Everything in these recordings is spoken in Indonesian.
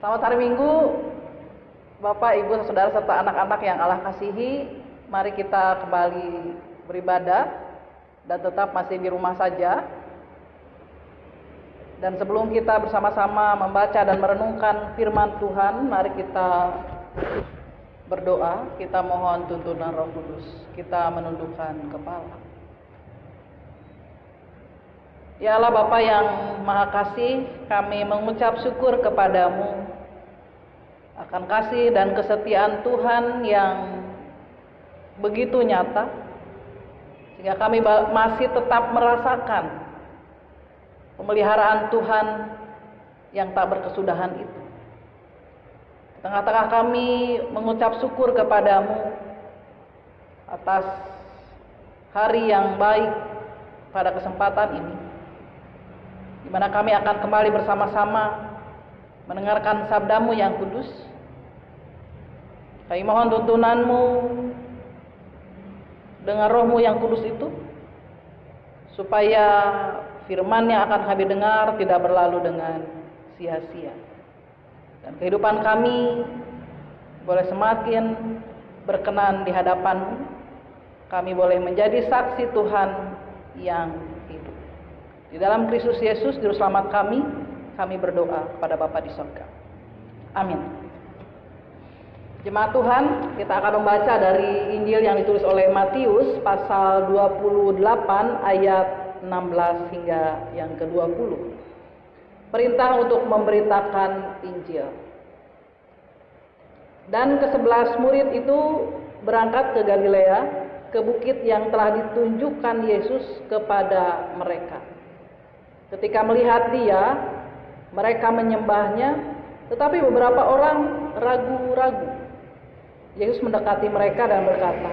Selamat hari Minggu, Bapak, Ibu, Saudara, serta anak-anak yang Allah kasihi. Mari kita kembali beribadah dan tetap masih di rumah saja. Dan sebelum kita bersama-sama membaca dan merenungkan firman Tuhan, mari kita berdoa. Kita mohon tuntunan Roh Kudus. Kita menundukkan kepala. Ya Allah Bapa yang Maha Kasih, kami mengucap syukur kepadamu akan kasih dan kesetiaan Tuhan yang begitu nyata, sehingga kami masih tetap merasakan pemeliharaan Tuhan yang tak berkesudahan itu. Di tengah-tengah kami mengucap syukur kepadamu atas hari yang baik pada kesempatan ini, di mana kami akan kembali bersama-sama mendengarkan sabdamu yang kudus. Kami mohon tuntunanmu dengan rohmu yang kudus itu, supaya firman yang akan kami dengar tidak berlalu dengan sia-sia. Dan kehidupan kami boleh semakin berkenan di hadapanmu. Kami boleh menjadi saksi Tuhan yang hidup. Di dalam Kristus Yesus, Juru Selamat kami berdoa kepada Bapa di surga. Amin. Jemaat Tuhan, kita akan membaca dari Injil yang ditulis oleh Matius pasal 28 ayat 16 hingga yang ke-20. Perintah untuk memberitakan Injil. Dan ke-11 murid itu berangkat ke Galilea, ke bukit yang telah ditunjukkan Yesus kepada mereka. Ketika melihat dia, mereka menyembahnya, tetapi beberapa orang ragu-ragu. Yesus mendekati mereka dan berkata,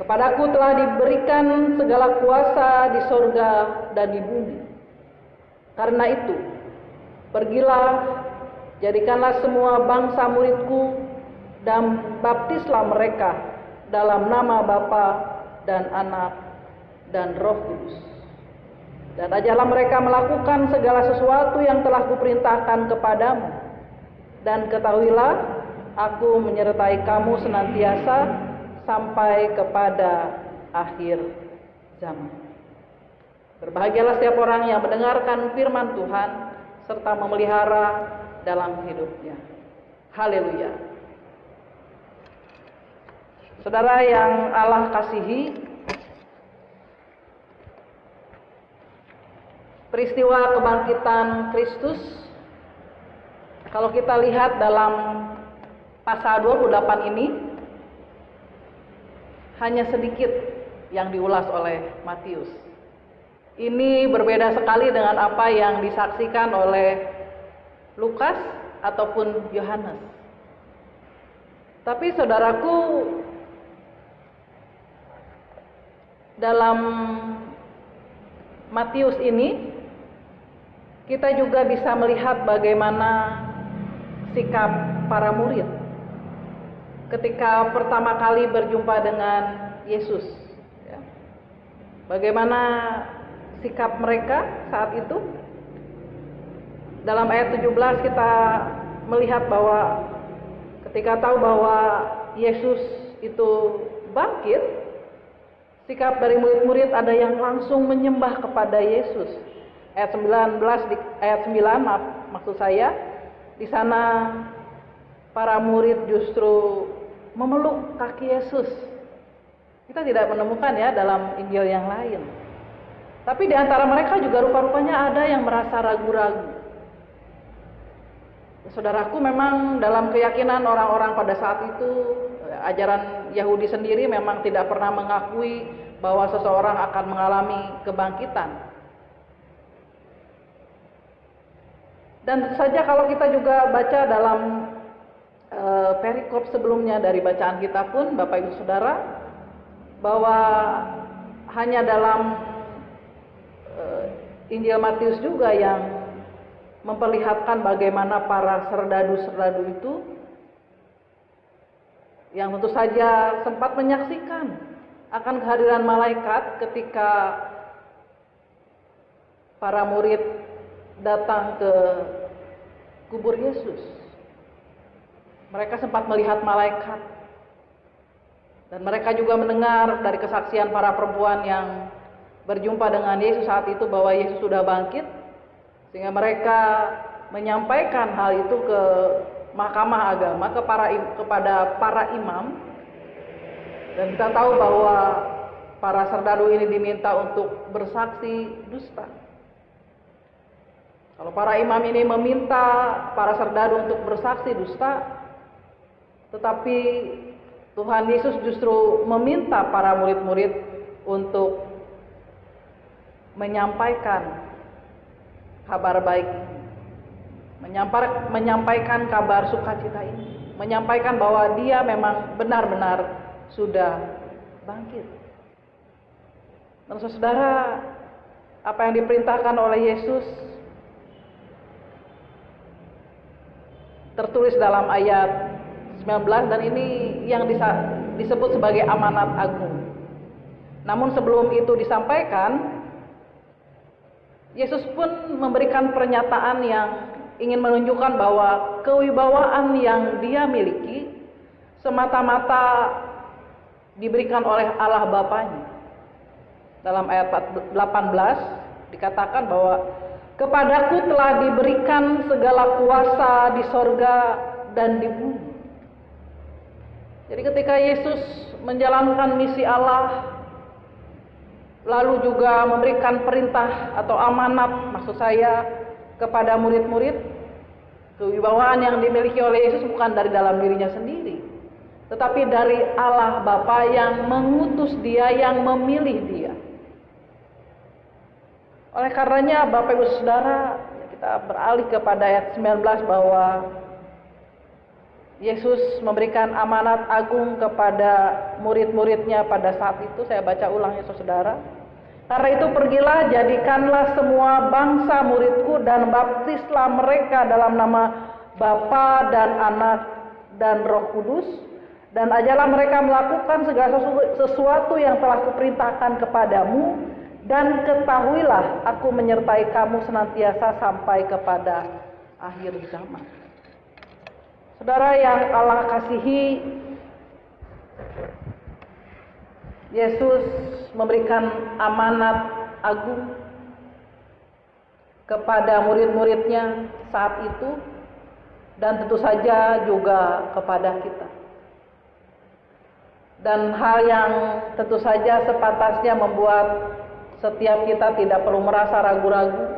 "Kepadaku telah diberikan segala kuasa di sorga dan di bumi. Karena itu, pergilah, jadikanlah semua bangsa muridku, dan baptislah mereka dalam nama Bapa dan Anak dan Roh Kudus. Dan ajarlah mereka melakukan segala sesuatu yang telah kuperintahkan kepadamu. Dan ketahuilah, aku menyertai kamu senantiasa sampai kepada akhir zaman." Berbahagialah setiap orang yang mendengarkan firman Tuhan serta memelihara dalam hidupnya. Haleluya. Saudara yang Allah kasihi, peristiwa kebangkitan Kristus, kalau kita lihat dalam pasal 28 ini, hanya sedikit yang diulas oleh Matius. Ini berbeda sekali dengan apa yang disaksikan oleh Lukas ataupun Yohanes. Tapi saudaraku, dalam Matius ini kita juga bisa melihat bagaimana sikap para murid ketika pertama kali berjumpa dengan Yesus. Bagaimana sikap mereka saat itu? Dalam ayat 17 kita melihat bahwa ketika tahu bahwa Yesus itu bangkit, sikap dari murid-murid ada yang langsung menyembah kepada Yesus. Ayat 9, maksud saya, di sana para murid justru memeluk kaki Yesus. Kita tidak menemukan ya dalam Injil yang lain. Tapi di antara mereka juga rupa-rupanya ada yang merasa ragu-ragu. Saudaraku, memang dalam keyakinan orang-orang pada saat itu, ajaran Yahudi sendiri memang tidak pernah mengakui bahwa seseorang akan mengalami kebangkitan. Dan saja kalau kita juga baca dalam perikop sebelumnya dari bacaan kita pun, Bapak Ibu Saudara, bahwa hanya dalam Injil Matius juga yang memperlihatkan bagaimana para serdadu-serdadu itu yang tentu saja sempat menyaksikan akan kehadiran malaikat ketika para murid datang ke kubur Yesus. Mereka sempat melihat malaikat. Dan mereka juga mendengar dari kesaksian para perempuan yang berjumpa dengan Yesus saat itu bahwa Yesus sudah bangkit. Sehingga mereka menyampaikan hal itu ke mahkamah agama, kepada para imam. Dan kita tahu bahwa para serdadu ini diminta untuk bersaksi dusta. Kalau para imam ini meminta para serdadu untuk bersaksi dusta, tetapi Tuhan Yesus justru meminta para murid-murid untuk menyampaikan kabar baik, menyampaikan kabar sukacita ini, menyampaikan bahwa Dia memang benar-benar sudah bangkit. Dan saudara, apa yang diperintahkan oleh Yesus tertulis dalam ayat 19, dan ini yang disebut sebagai amanat agung. Namun sebelum itu disampaikan, Yesus pun memberikan pernyataan yang ingin menunjukkan bahwa kewibawaan yang Dia miliki semata-mata diberikan oleh Allah Bapanya. Dalam ayat 18 dikatakan bahwa kepadaku telah diberikan segala kuasa di sorga dan di bumi. Jadi ketika Yesus menjalankan misi Allah, lalu juga memberikan perintah atau amanat, maksud saya, kepada murid-murid, kewibawaan yang dimiliki oleh Yesus bukan dari dalam dirinya sendiri, tetapi dari Allah Bapa yang mengutus Dia, yang memilih Dia. Oleh karenanya Bapak Ibu Saudara, kita beralih kepada ayat 19 bahwa Yesus memberikan amanat agung kepada murid-muridnya pada saat itu. Saya baca ulang ya saudara. Karena itu pergilah, jadikanlah semua bangsa muridku dan baptislah mereka dalam nama Bapa dan Anak dan Roh Kudus, dan ajarlah mereka melakukan segala sesuatu yang telah kuperintahkan kepadamu, dan ketahuilah aku menyertai kamu senantiasa sampai kepada akhir zaman. Saudara yang Allah kasihi, Yesus memberikan amanat agung kepada murid-muridnya saat itu, dan tentu saja juga kepada kita. Dan hal yang tentu saja sepantasnya membuat setiap kita tidak perlu merasa ragu-ragu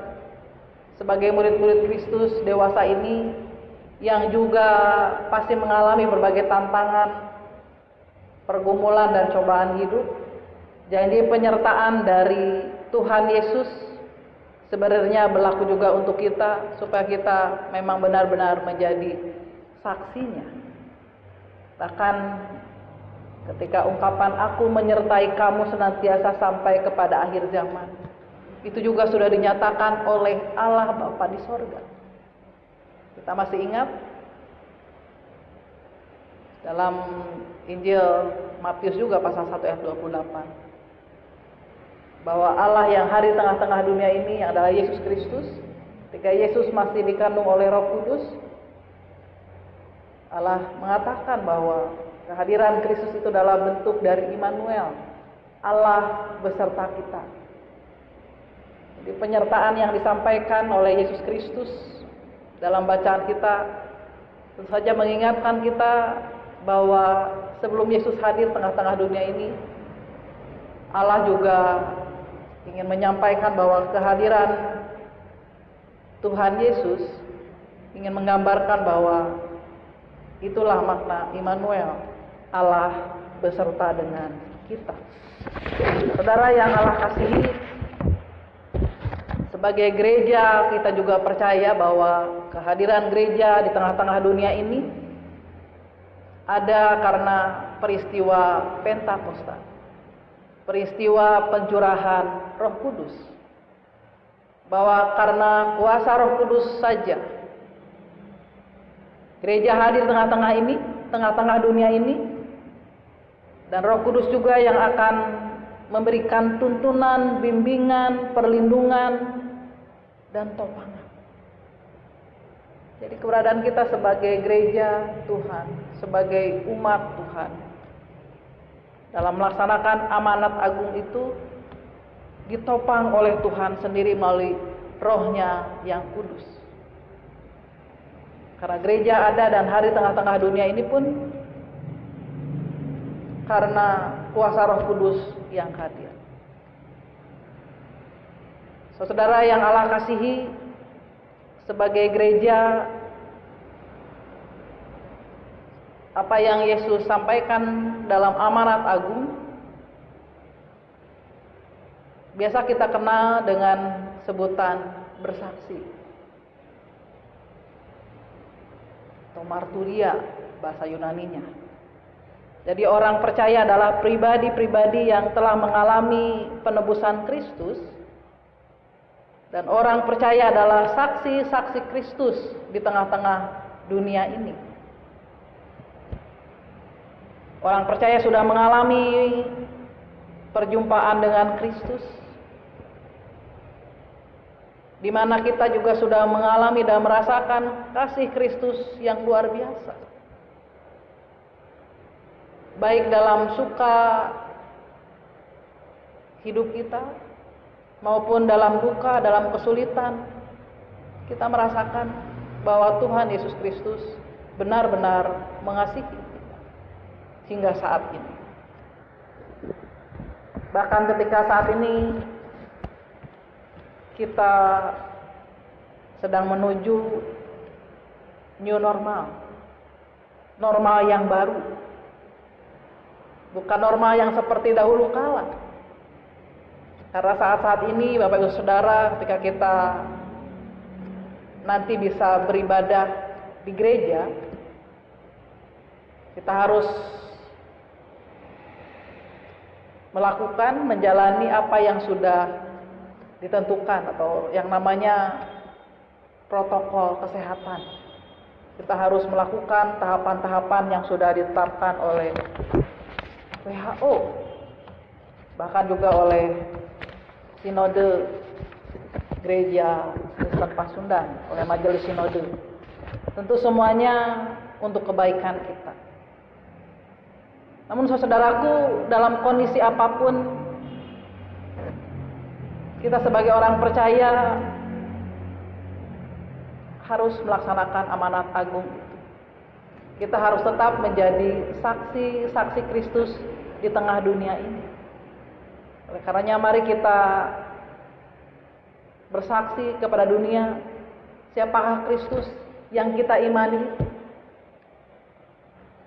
sebagai murid-murid Kristus dewasa ini, yang juga pasti mengalami berbagai tantangan, pergumulan dan cobaan hidup. Janji penyertaan dari Tuhan Yesus sebenarnya berlaku juga untuk kita, supaya kita memang benar-benar menjadi saksinya. Bahkan ketika ungkapan aku menyertai kamu senantiasa sampai kepada akhir zaman, itu juga sudah dinyatakan oleh Allah Bapa di sorga. Kita masih ingat dalam Injil Matius juga pasal 1 ayat 28, bahwa Allah yang hadir tengah-tengah dunia ini adalah Yesus Kristus. Ketika Yesus masih dikandung oleh Roh Kudus, Allah mengatakan bahwa kehadiran Kristus itu dalam bentuk dari Immanuel, Allah beserta kita. Jadi penyertaan yang disampaikan oleh Yesus Kristus dalam bacaan kita tentu saja mengingatkan kita bahwa sebelum Yesus hadir tengah-tengah dunia ini, Allah juga ingin menyampaikan bahwa kehadiran Tuhan Yesus ingin menggambarkan bahwa itulah makna Immanuel, Allah beserta dengan kita. Saudara yang Allah kasihi, sebagai gereja kita juga percaya bahwa kehadiran gereja di tengah-tengah dunia ini ada karena peristiwa Pentakosta, peristiwa pencurahan Roh Kudus. Bahwa karena kuasa Roh Kudus saja gereja hadir tengah-tengah ini, tengah-tengah dunia ini, dan Roh Kudus juga yang akan memberikan tuntunan, bimbingan, perlindungan, dan topangan. Jadi keberadaan kita sebagai gereja Tuhan, sebagai umat Tuhan, dalam melaksanakan amanat agung itu ditopang oleh Tuhan sendiri melalui Roh-Nya yang kudus. Karena gereja ada dan hari tengah-tengah dunia ini pun karena kuasa Roh Kudus yang hadir. Saudara yang Allah kasihi, sebagai gereja, apa yang Yesus sampaikan dalam amanat agung biasa kita kenal dengan sebutan bersaksi atau marturia bahasa Yunaninya. Jadi orang percaya adalah pribadi-pribadi yang telah mengalami penebusan Kristus, dan orang percaya adalah saksi-saksi Kristus di tengah-tengah dunia ini. Orang percaya sudah mengalami perjumpaan dengan Kristus, di mana kita juga sudah mengalami dan merasakan kasih Kristus yang luar biasa. Baik dalam suka hidup kita, maupun dalam duka, dalam kesulitan, kita merasakan bahwa Tuhan Yesus Kristus benar-benar mengasihi kita hingga saat ini. Bahkan ketika saat ini kita sedang menuju new normal, normal yang baru, bukan normal yang seperti dahulu kala. Karena saat-saat ini Bapak Ibu Saudara, ketika kita nanti bisa beribadah di gereja, kita harus melakukan, menjalani apa yang sudah ditentukan atau yang namanya protokol kesehatan. Kita harus melakukan tahapan-tahapan yang sudah ditetapkan oleh WHO, bahkan juga oleh Sinode Gereja Kristen Pasundan, oleh Majelis Sinode. Tentu semuanya untuk kebaikan kita. Namun saudaraku, dalam kondisi apapun, kita sebagai orang percaya harus melaksanakan amanat agung itu. Kita harus tetap menjadi saksi-saksi Kristus di tengah dunia ini. Oleh karenanya mari kita bersaksi kepada dunia siapakah Kristus yang kita imani.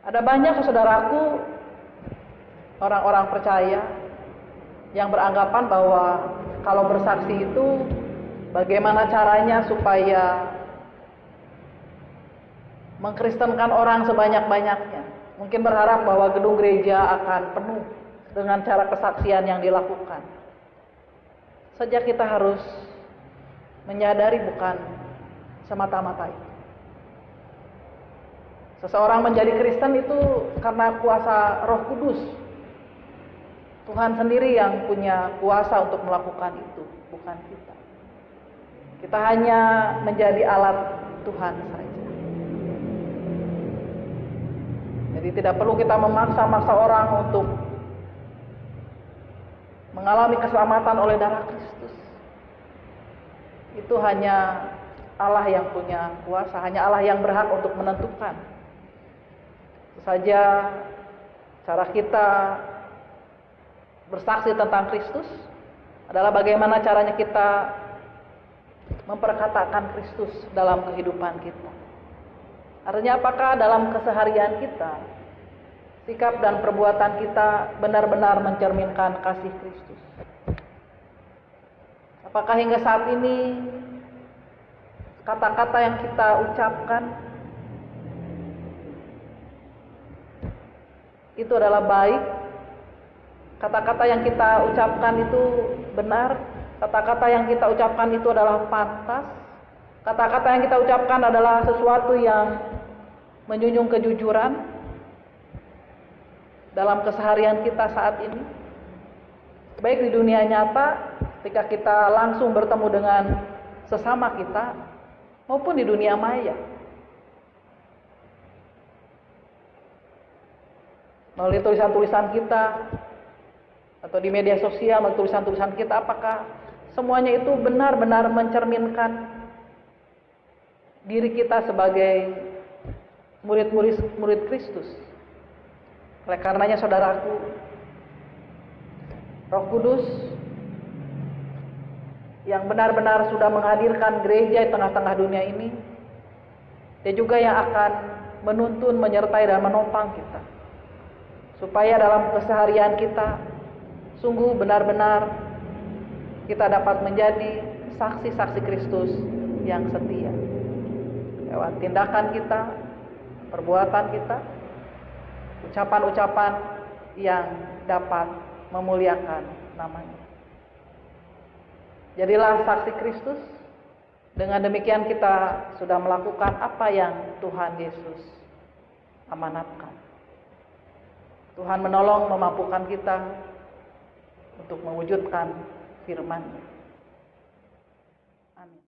Ada banyak saudaraku orang-orang percaya yang beranggapan bahwa kalau bersaksi itu bagaimana caranya supaya mengkristenkan orang sebanyak-banyaknya. Mungkin berharap bahwa gedung gereja akan penuh dengan cara kesaksian yang dilakukan. Saja kita harus menyadari bukan semata-mata itu. Seseorang menjadi Kristen itu karena kuasa Roh Kudus. Tuhan sendiri yang punya kuasa untuk melakukan itu, bukan kita. Kita hanya menjadi alat Tuhan saja. Jadi tidak perlu kita memaksa-maksa orang untuk mengalami keselamatan oleh darah Kristus. Itu hanya Allah yang punya kuasa, hanya Allah yang berhak untuk menentukan. Itu saja cara kita bersaksi tentang Kristus adalah bagaimana caranya kita memperkatakan Kristus dalam kehidupan kita. Artinya apakah dalam keseharian kita, sikap dan perbuatan kita benar-benar mencerminkan kasih Kristus? Apakah hingga saat ini kata-kata yang kita ucapkan itu adalah baik? Kata-kata yang kita ucapkan itu benar? Kata-kata yang kita ucapkan itu adalah pantas? Kata-kata yang kita ucapkan adalah sesuatu yang menjunjung kejujuran dalam keseharian kita saat ini, baik di dunia nyata ketika kita langsung bertemu dengan sesama kita maupun di dunia maya. melalui tulisan-tulisan kita, atau di media sosial, melalui tulisan-tulisan kita, apakah semuanya itu benar-benar mencerminkan diri kita sebagai murid Kristus? Oleh karenanya saudaraku, Roh Kudus yang benar-benar sudah menghadirkan gereja di tengah-tengah dunia ini, Dia juga yang akan menuntun, menyertai dan menopang kita, supaya dalam keseharian kita sungguh benar-benar kita dapat menjadi saksi-saksi Kristus yang setia lewat tindakan kita, perbuatan kita, ucapan-ucapan yang dapat memuliakan namanya. Jadilah saksi Kristus. Dengan demikian kita sudah melakukan apa yang Tuhan Yesus amanatkan. Tuhan menolong, memampukan kita untuk mewujudkan firman-Nya. Amin.